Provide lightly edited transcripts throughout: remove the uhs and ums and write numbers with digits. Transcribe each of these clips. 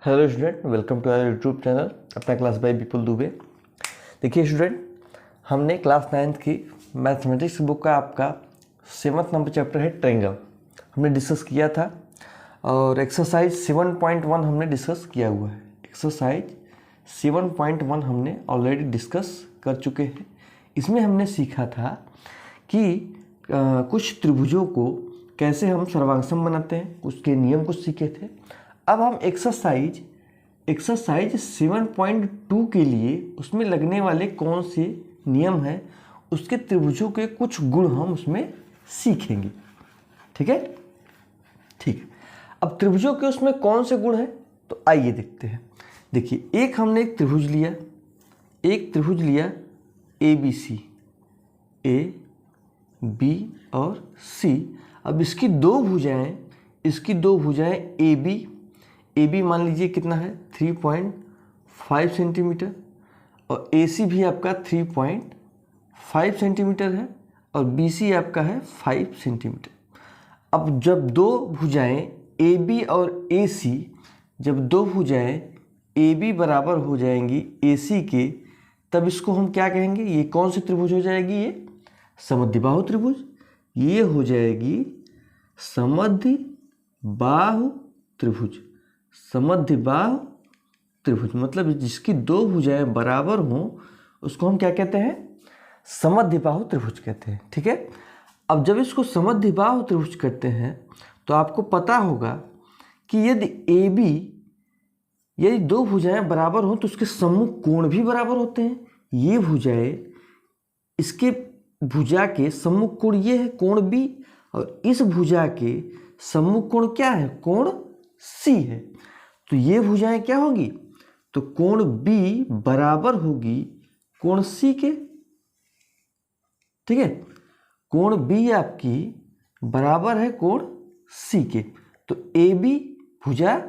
Hello student, welcome to our YouTube channel Apna class by Vipul Dubey. देखिए student, हमने class 9th की mathematics book का आपका 7th नंबर चैप्टर है ट्रायंगल, हमने डिस्कस किया था और एक्सरसाइज 7.1 हमने डिस्कस किया हुआ है। एक्सरसाइज 7.1 हमने ऑलरेडी डिस्कस कर चुके हैं। इसमें हमने सीखा था कि कुछ त्रिभुजों को कैसे हम सर्वांगसम बनाते हैं, उसके नियम कुछ सीखे थे। अब हम एक्सरसाइज 7.2 के लिए उसमें लगने वाले कौन से नियम हैं, उसके त्रिभुजों के कुछ गुण हम उसमें सीखेंगे। ठीक है, ठीक है। अब त्रिभुजों के उसमें कौन से गुण हैं, तो आइए देखते हैं। देखिए, एक त्रिभुज लिया ABC, A, B और C। अब इसकी दो भुजाएं AB मान लीजिए कितना है 3.5 सेंटीमीटर और AC भी आपका 3.5 सेंटीमीटर है और BC आपका है 5 सेंटीमीटर। अब जब दो भुजाएं AB और AC, जब दो भुजाएं AB बराबर हो जाएंगी AC के, तब इसको हम क्या कहेंगे? ये कौन सी त्रिभुज हो जाएगी? ये समद्विबाहु त्रिभुज। ये हो जाएगी समद्विबाहु त्रिभुज। समद्विबाहु त्रिभुज मतलब जिसकी दो भुजाएं बराबर हों उसको हम क्या कहते हैं? समद्विबाहु त्रिभुज कहते हैं। ठीक है। अब जब इसको समद्विबाहु त्रिभुज कहते हैं तो आपको पता होगा कि यदि दो भुजाएं बराबर हों तो उसके सम्मुख कोण भी बराबर होते हैं। ये भुजाएं, इसके भुजा के सम्मुख कोण ये है कोण B और इस भुजा के सम्मुख कोण क्या है? कोण C है। तो ये भुजाएं क्या होगी? तो कोण B बराबर होगी कोण C के। ठीक है, कोण B आपकी बराबर है कोण C के। तो AB भुजा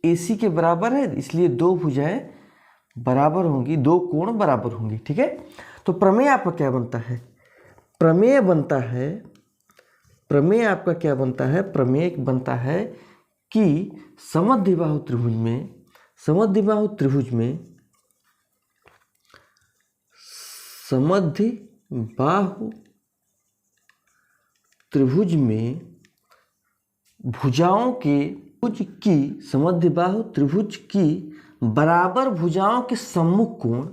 AC के बराबर है, इसलिए दो भुजाएं बराबर होंगी, दो कोण बराबर होंगे। ठीक है। तो प्रमेय आपका क्या बनता है? प्रमेय आपका क्या बनता है? प्रमेय बनता है कि समद्विबाहु त्रिभुज में समद्विबाहु त्रिभुज की बराबर भुजाओं के सम्मुख कोण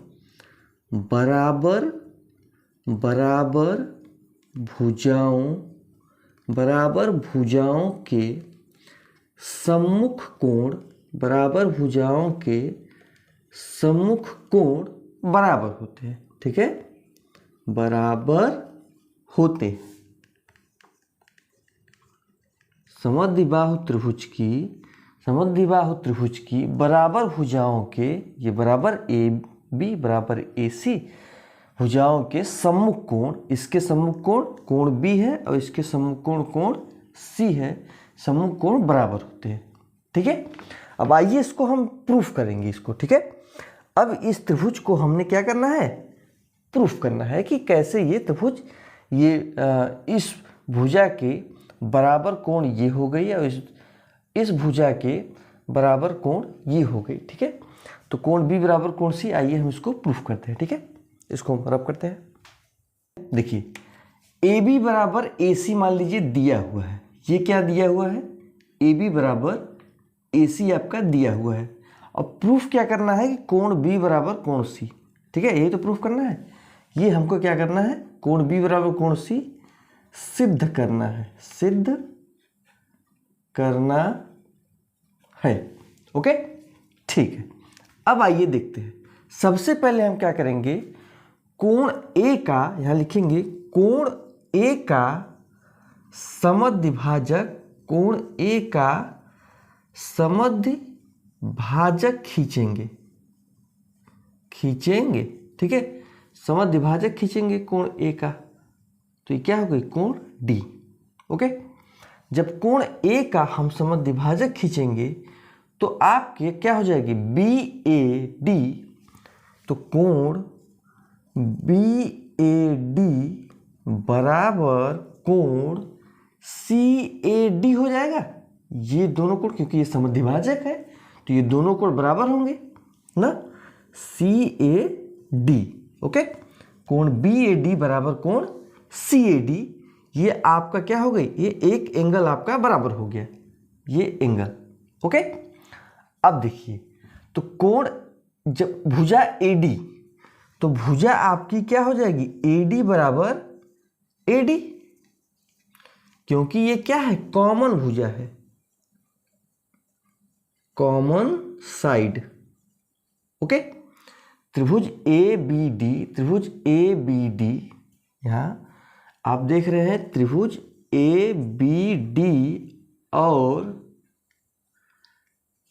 बराबर भुजाओं के सम्मुख कोण बराबर होते हैं। ठीक है, बराबर होते हैं। समद्विबाहु त्रिभुज की बराबर भुजाओं के, ये बराबर AB बराबर AC भुजाओं के सम्मुख कोण, इसके सम्मुख कोण B है और इसके सम्मुख कोण C है, सम्मुख कोण बराबर होते हैं। ठीक है। अब आइए इसको हम प्रूफ करेंगे इसको। ठीक है। अब इस त्रिभुज को हमने क्या करना है? प्रूफ करना है कि कैसे ये त्रिभुज, इस भुजा के बराबर कोण ये हो गई और इस भुजा के बराबर कोण ये हो गई। ठीक है। तो कोण B बराबर कोण C, आइए हम इसको प्रूफ करते हैं। ठीक है, इसको हम रब करते हैं। देखिए, AB बराबर AC मान लीजिए दिया हुआ है। ये क्या दिया हुआ है? AB बराबर AC आपका दिया हुआ है। अब प्रूफ क्या करना है कि कोण B बराबर कोण C। ठीक है, यही तो प्रूफ करना है। ये हमको क्या करना है? कोण B बराबर कोण C सिद्ध करना है। ओके, ठीक है। अब आइए देखते हैं। सबसे पहले हम क्या करेंगे? कोण A का, यहां लिखेंगे कोण A का समद्विभाजक, कोण A का समद्विभाजक खींचेंगे। ठीक है, समद्विभाजक खींचेंगे कोण A का, तो ये क्या हो गई? कोण D। ओके, जब कोण A का हम समद्विभाजक खींचेंगे तो आपके क्या हो जाएगी? BAD। तो कोण BAD बराबर कोण CAD हो जाएगा। ये दोनों कोण, क्योंकि ये समद्विभाजक है तो ये दोनों कोण बराबर होंगे ना, सी ए डी। ओके, कोण बी ए डी बराबर कोण सी ए डी, ये आपका क्या हो गई, ये एक एंगल आपका बराबर हो गया, ये एंगल। ओके, अब देखिए तो कोण जब भुजा ए डी, तो भुजा आपकी क्या हो जाएगी, ए डी बराबर ए डी, क्योंकि ये क्या है, कॉमन भुजा है, कॉमन साइड। ओके, त्रिभुज ए बी डी, त्रिभुज ए बी डी, यहां आप देख रहे हैं त्रिभुज ए बी डी और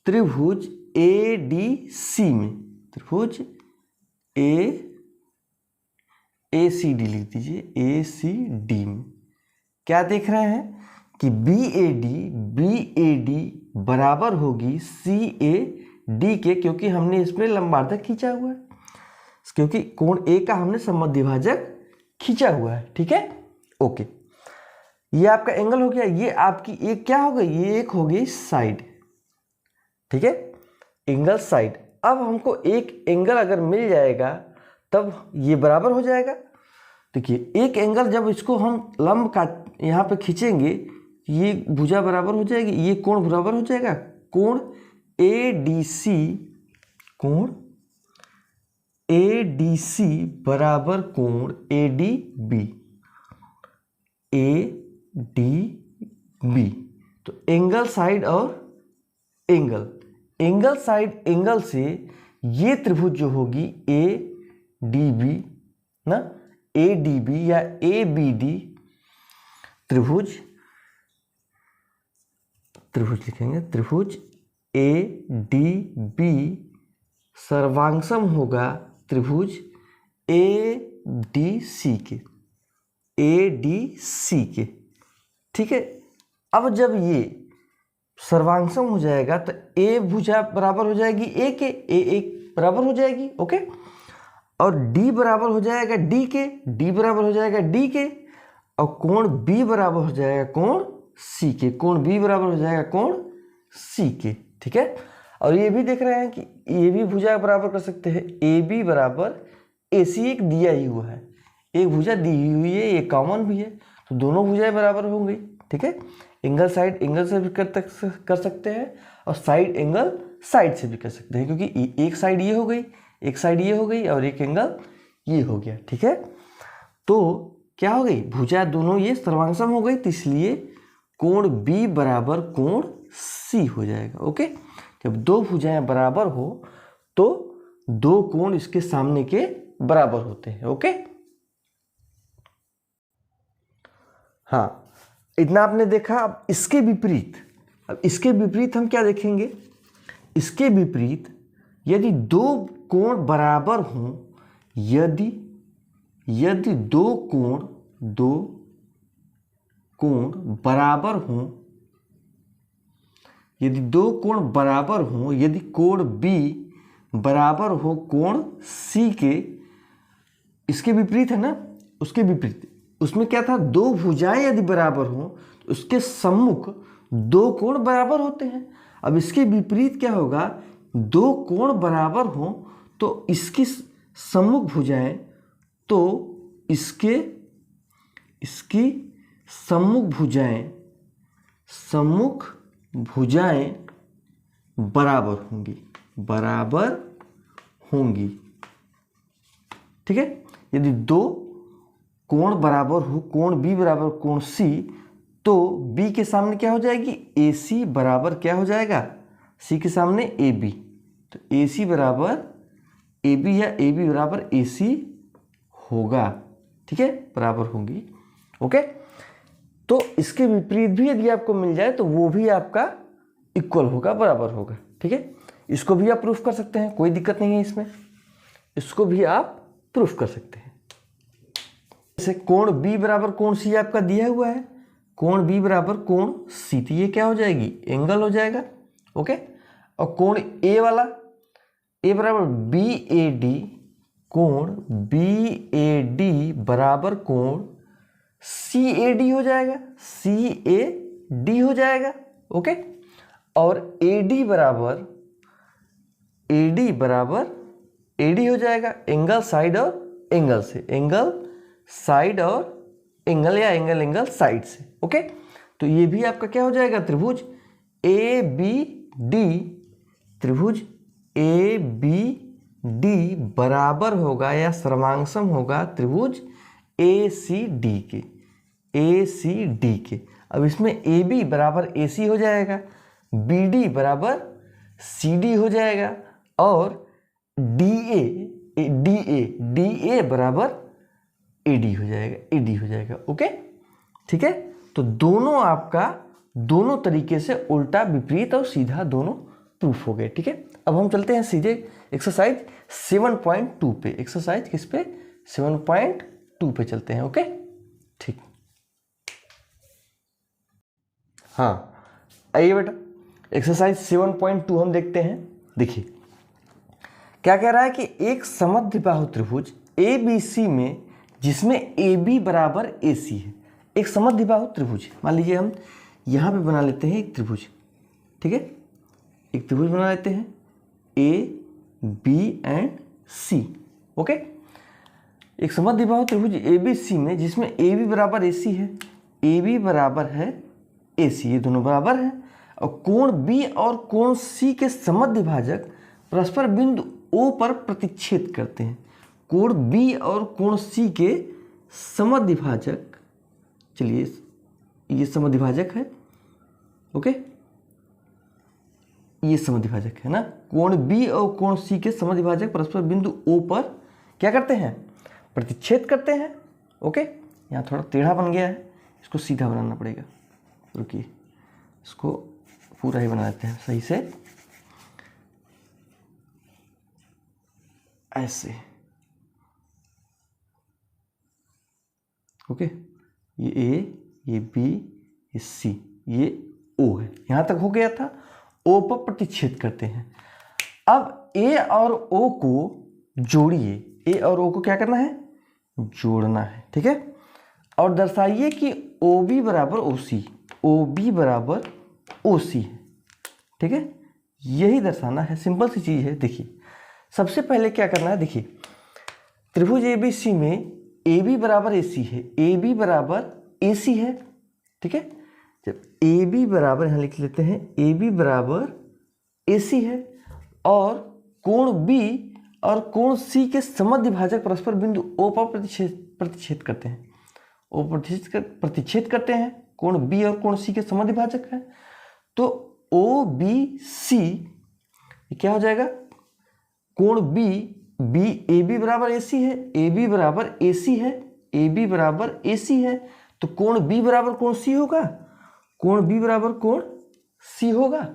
त्रिभुज ए डी सी में, त्रिभुज ए सी डी लिख दीजिए, ए सी डी में क्या देख रहे हैं कि बी ए डी बराबर होगी सी ए डी के, क्योंकि हमने इसमें लंबार्धक खींचा हुआ है, क्योंकि कोण ए का हमने समद्विभाजक खींचा हुआ है। ठीक है, ओके, ये आपका एंगल हो गया, ये आपकी एक क्या हो गई, ये एक हो गई साइड। ठीक है, एंगल साइड। अब हमको एक एंगल अगर मिल जाएगा तब ये बराबर हो जाएगा। देखिए एक एंगल जब इसको हम लंब का यहाँ पे खींचेंगे, ये भुजा बराबर हो जाएगी, ये कोण बराबर हो जाएगा, कोण ए डी सी, कोण ए डी सी बराबर कोण A D B, A D B. तो एंगल साइड और एंगल, एंगल साइड एंगल से ये त्रिभुज जो होगी ए डी बी ना, ए डी बी या ए बी डी त्रिभुज, त्रिभुज लिखेंगे, त्रिभुज ए डी बी सर्वांगसम होगा त्रिभुज ए डी सी के, ए डी सी के। ठीक है, अब जब ये सर्वांगसम हो जाएगा तो ए भुजा बराबर हो जाएगी ए के, ए एक बराबर हो जाएगी। ओके, और डी बराबर हो जाएगा डी के, डी बराबर हो जाएगा डी के, और कोण बी बराबर हो जाएगा कोण सी के, कोण बी बराबर हो जाएगा कोण सी के। ठीक है, और ये भी देख रहे हैं कि ये भी भुजा बराबर कर सकते हैं, ए बी बराबर ए सी एक दिया ही हुआ है, एक भुजा दी हुई है, ये कॉमन भी है, तो दोनों भुजाएं बराबर हो गई। ठीक है, एंगल साइड एंगल से भी कर सकते हैं और साइड एंगल साइड से भी कर सकते हैं, क्योंकि एक साइड ये हो गई, एक साइड ये हो गई और एक एंगल ये हो गया। ठीक है, तो क्या हो गई, भुजा दोनों ये सर्वांगसम हो गई, तो इसलिए कोण बी बराबर कोण सी हो जाएगा। ओके, जब दो भुजाएं बराबर हो तो दो कोण इसके सामने के बराबर होते हैं। ओके, हाँ, इतना आपने देखा। अब इसके विपरीत, अब इसके विपरीत हम क्या देखेंगे, इसके विपरीत यदि दो कोण बराबर हों, यदि दो कोण बराबर हों, यदि दो कोण बराबर हों, यदि कोण बी बराबर हो कोण सी के, इसके विपरीत है ना, उसके विपरीत, उसमें क्या था, दो भुजाएं यदि बराबर हों तो उसके सम्मुख दो कोण बराबर होते हैं। अब इसके विपरीत क्या होगा, दो कोण बराबर हों तो इसकी सम्मुख भुजाएं, तो इसकी सम्मुख भुजाएं बराबर होंगी। ठीक है, यदि दो कोण बराबर हो, कोण बी बराबर कोण सी, तो बी के सामने क्या हो जाएगी, ए सी बराबर क्या हो जाएगा, सी के सामने ए बी, तो ए सी बराबर ए बी या ए बी बराबर ए सी होगा। ठीक है, बराबर होंगी। ओके, तो इसके विपरीत भी यदि आपको मिल जाए तो वो भी आपका इक्वल होगा, बराबर होगा। ठीक है, इसको भी आप प्रूफ कर सकते हैं, कोई दिक्कत नहीं है इसमें, इसको भी आप प्रूफ कर सकते हैं। जैसे कोण बी बराबर कोण सी आपका दिया हुआ है, कोण बी बराबर कोण सी, तो ये क्या हो जाएगी, एंगल हो जाएगा। ओके, और कोण ए वाला, ए बराबर बी ए डी, कोण बी ए डी बराबर कोण सी ए डी हो जाएगा, सी ए डी हो जाएगा। ओके, और ए डी बराबर AD बराबर AD हो जाएगा एंगल साइड और एंगल से, एंगल साइड और एंगल या एंगल एंगल साइड से। ओके, तो ये भी आपका क्या हो जाएगा, त्रिभुज ABD, त्रिभुज ABD बराबर होगा या सर्वांगसम होगा त्रिभुज ACD के, ACD के। अब इसमें AB बराबर AC हो जाएगा, BD बराबर CD हो जाएगा और DA बराबर AD हो जाएगा, AD हो जाएगा। ओके, ठीक है। तो दोनों आपका दोनों तरीके से उल्टा, विपरीत और सीधा दोनों प्रूफ हो गए। ठीक है, अब हम चलते हैं सीधे एक्सरसाइज 7.2 पे। एक्सरसाइज किस पे, 7.2 पे चलते हैं। ओके, ठीक। हाँ, आइए बेटा, एक्सरसाइज 7.2 हम देखते हैं। देखिए क्या कह रहा है कि एक समद्विबाहु त्रिभुज ABC में जिसमें AB बराबर AC है, एक समद्विबाहु त्रिभुज। मान लीजिए हम यहाँ पे बना लेते हैं एक त्रिभुज, ठीक है, एक त्रिभुज बना लेते हैं A B and C। Okay, एक समद्विबाहु त्रिभुज ABC में जिसमें AB बराबर AC है, AB बराबर है AC, ये दोनों बराबर है, और कोण B और कोण C के समद्विभाजक परस्पर बिंदु O पर प्रतिच्छेद करते हैं। कोण B और कोण C के समद्विभाजक, चलिए ये समद्विभाजक है। ओके, ये समद्विभाजक है ना, कोण B और कोण C के समद्विभाजक परस्पर बिंदु O पर क्या करते हैं, प्रतिच्छेद करते हैं। ओके, यहाँ थोड़ा टेढ़ा बन गया है, इसको सीधा बनाना पड़ेगा। रुकिए, इसको पूरा ही बना देते हैं सही से, ऐसे। ओके, ये A, ये B, ये C, ये O है, यहाँ तक हो गया था। O पर प्रतिच्छेद करते हैं। अब A और O को जोड़िए, A और O को क्या करना है, जोड़ना है। ठीक है, और दर्शाइए कि OB बराबर OC, OB बराबर OC है। ठीक है, यही दर्शाना है, सिंपल सी चीज़ है। देखिए सबसे पहले क्या करना है, देखिए त्रिभुज ABC में AB बराबर AC है, AB बराबर AC है। ठीक है, जब AB बराबर, यहाँ लिख लेते हैं AB बराबर AC है, और कोण B और कोण C के समद्विभाजक परस्पर बिंदु O पर प्रतिच्छेद करते हैं। O प्रतिच्छेद करते हैं, कोण B और कोण C के समद्विभाजक है, तो OBC क्या हो जाएगा, कोण AB बराबर AC है, AB बराबर AC है, AB बराबर AC है, तो कोण B बराबर कोण C होगा, कोण B बराबर कोण C होगा।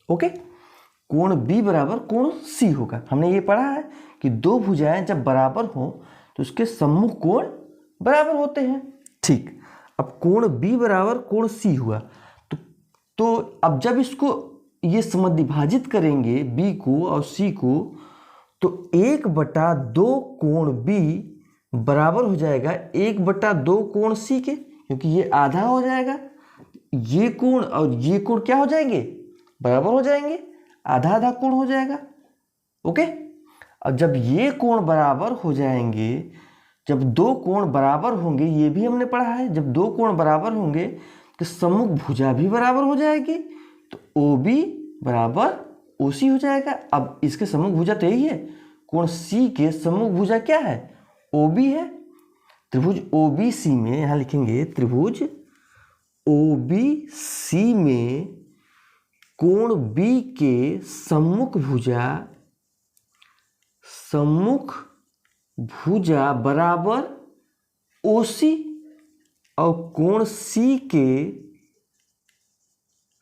ओके, कोण B बराबर कोण C होगा। हमने ये पढ़ा है कि दो भुजाएं जब बराबर हो तो उसके सम्मुख कोण बराबर होते हैं। ठीक, अब कोण B बराबर कोण C हुआ, तो अब जब इसको ये समद्विभाजित करेंगे B को और C को, तो 1/2 कोण B बराबर हो जाएगा 1/2 कोण C के, क्योंकि ये आधा हो जाएगा, ये कोण और ये कोण क्या हो जाएंगे, बराबर हो जाएंगे, आधा आधा कोण हो जाएगा। ओके, अब जब ये कोण बराबर हो जाएंगे, जब दो कोण बराबर होंगे, ये भी हमने पढ़ा है, जब दो कोण बराबर होंगे तो सम्मुख भुजा भी बराबर हो जाएगी, तो OB बराबर OC हो जाएगा। अब इसके सम्मुख भुजा तो यही है, कोण C के सम्मुख भुजा क्या है, OB है। त्रिभुज OBC में, यहाँ लिखेंगे त्रिभुज OBC में कोण B के सम्मुख भुजा बराबर OC, और कोण C के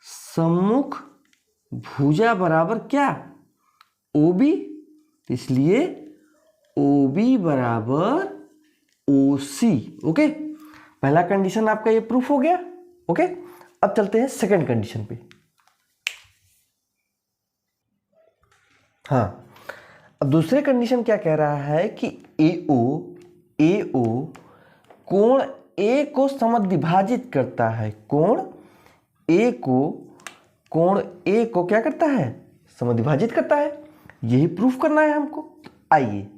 सम्मुख भुजा बराबर क्या, OB, इसलिए OB बराबर OC। ओके, पहला कंडीशन आपका ये प्रूफ हो गया। ओके, अब चलते हैं सेकंड कंडीशन पे। हाँ, अब दूसरे कंडीशन क्या कह रहा है कि AO कोण A को समद्विभाजित करता है, कोण A को क्या करता है, समद्विभाजित करता है। यही प्रूफ करना है हमको। तो आइए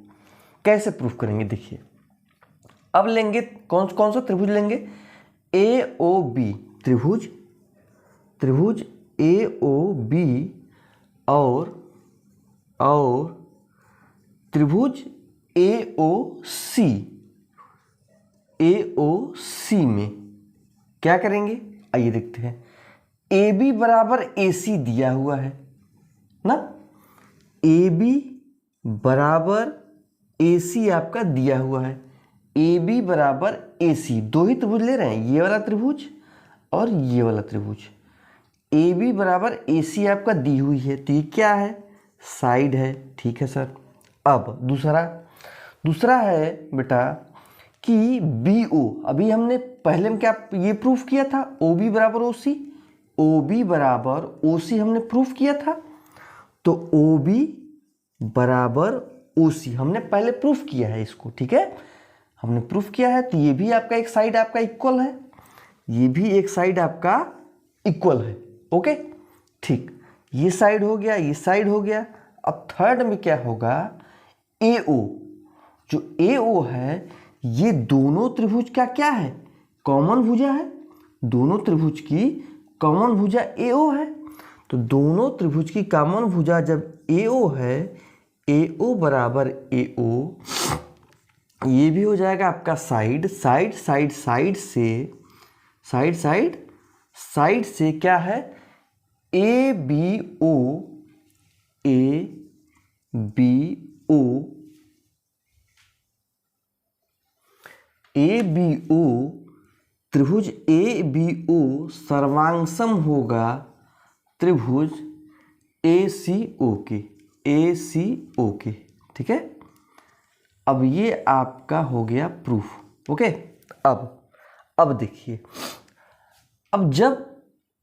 कैसे प्रूफ करेंगे, देखिए। अब लेंगे कौन कौन सा त्रिभुज लेंगे, ए ओ बी त्रिभुज, त्रिभुज ए ओ बी और त्रिभुज ए ओ सी। ए ओ सी में क्या करेंगे, आइए देखते हैं। ए बी बराबर ए सी दिया हुआ है ना, ए बी बराबर ए सी आपका दिया हुआ है। ए बी बराबर ए सी, दो ही त्रिभुज ले रहे हैं, ये वाला त्रिभुज और ये वाला त्रिभुज। ए बी बराबर ए सी आपका दी हुई है, तो ये क्या है, साइड है। ठीक है सर। अब दूसरा है बेटा कि बी ओ, अभी हमने पहले में क्या ये प्रूफ किया था, ओ बी बराबर ओ सी, ओ बी बराबर ओ सी हमने प्रूफ किया था। तो ओ बी बराबर ओ सी हमने पहले प्रूफ किया है इसको, ठीक है, हमने प्रूफ किया है। तो ये भी आपका एक साइड आपका इक्वल है, ये भी एक साइड आपका इक्वल है। ओके, ठीक, ये साइड हो गया, ये साइड हो गया। अब थर्ड में क्या होगा, ए ओ, जो ए ओ है ये दोनों त्रिभुज का क्या है, कॉमन भुजा है, दोनों त्रिभुज की कॉमन भुजा ए ओ है। तो दोनों त्रिभुज की कॉमन भुजा जब ए ओ है, ए ओ बराबर ए ओ, ये भी हो जाएगा आपका साइड, साइड से क्या है, ए बी ओ त्रिभुज ए बी ओ सर्वांगसम होगा त्रिभुज ए सी ओ के, ठीक है। अब ये आपका हो गया प्रूफ। ओके, अब देखिए, अब जब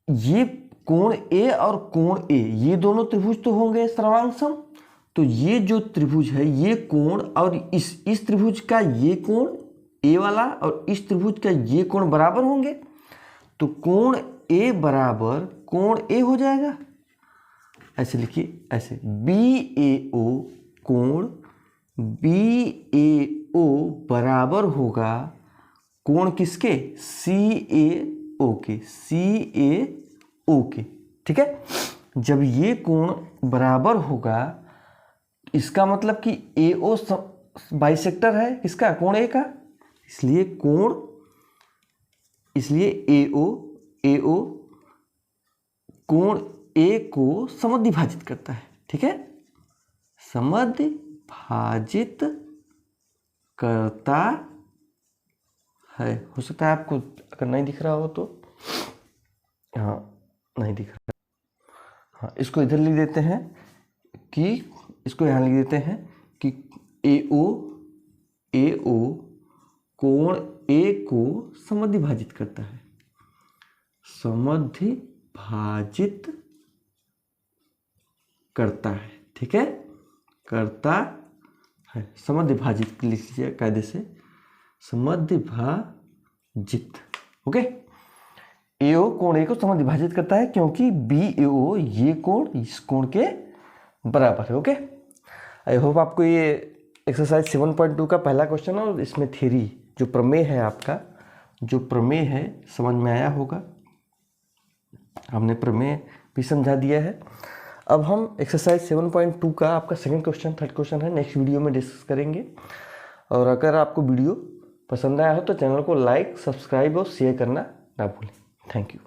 ये कोण ए और कोण ए, ये दोनों त्रिभुज तो होंगे सर्वांगसम, तो ये जो त्रिभुज है ये कोण और इस त्रिभुज का ये कोण ए वाला और इस त्रिभुज का ये कोण बराबर होंगे। तो कोण ए बराबर कोण ए हो जाएगा, ऐसे लिखिए, ऐसे बी ए ओ, कोण बी ए ओ बराबर होगा कोण किसके, सी ए ओ के, ठीक है। जब ये कोण बराबर होगा, इसका मतलब कि ए ओ बाइसेक्टर है किसका, कोण ए का, इसलिए ए ओ कोण ए को समद्विभाजित करता है, ठीक है, समद्विभाजित करता है। हो सकता है आपको अगर नहीं दिख रहा हो तो, हाँ नहीं दिख रहा, हाँ इसको इधर लिख देते हैं कि, इसको यहाँ लिख देते हैं कि ए ओ कोण ए को समद्विभाजित करता है, समद्विभाजित करता है, ठीक है, करता है, समद्विभाजित लिख लीजिए कायदे से, समद्विभाजित। ओके, ए ओ कोण ए को समद्विभाजित करता है क्योंकि बी ए ओ ये कोण इस कोण के बराबर है। ओके, आई होप आपको ये एक्सरसाइज 7.2 का पहला क्वेश्चन और इसमें थ्योरी जो प्रमेय है आपका, जो प्रमेय है समझ में आया होगा। हमने प्रमेय भी समझा दिया है। अब हम एक्सरसाइज 7.2 का आपका सेकंड क्वेश्चन, थर्ड क्वेश्चन है, नेक्स्ट वीडियो में डिस्कस करेंगे। और अगर आपको वीडियो पसंद आया हो तो चैनल को लाइक, सब्सक्राइब और शेयर करना ना भूलें। Thank you.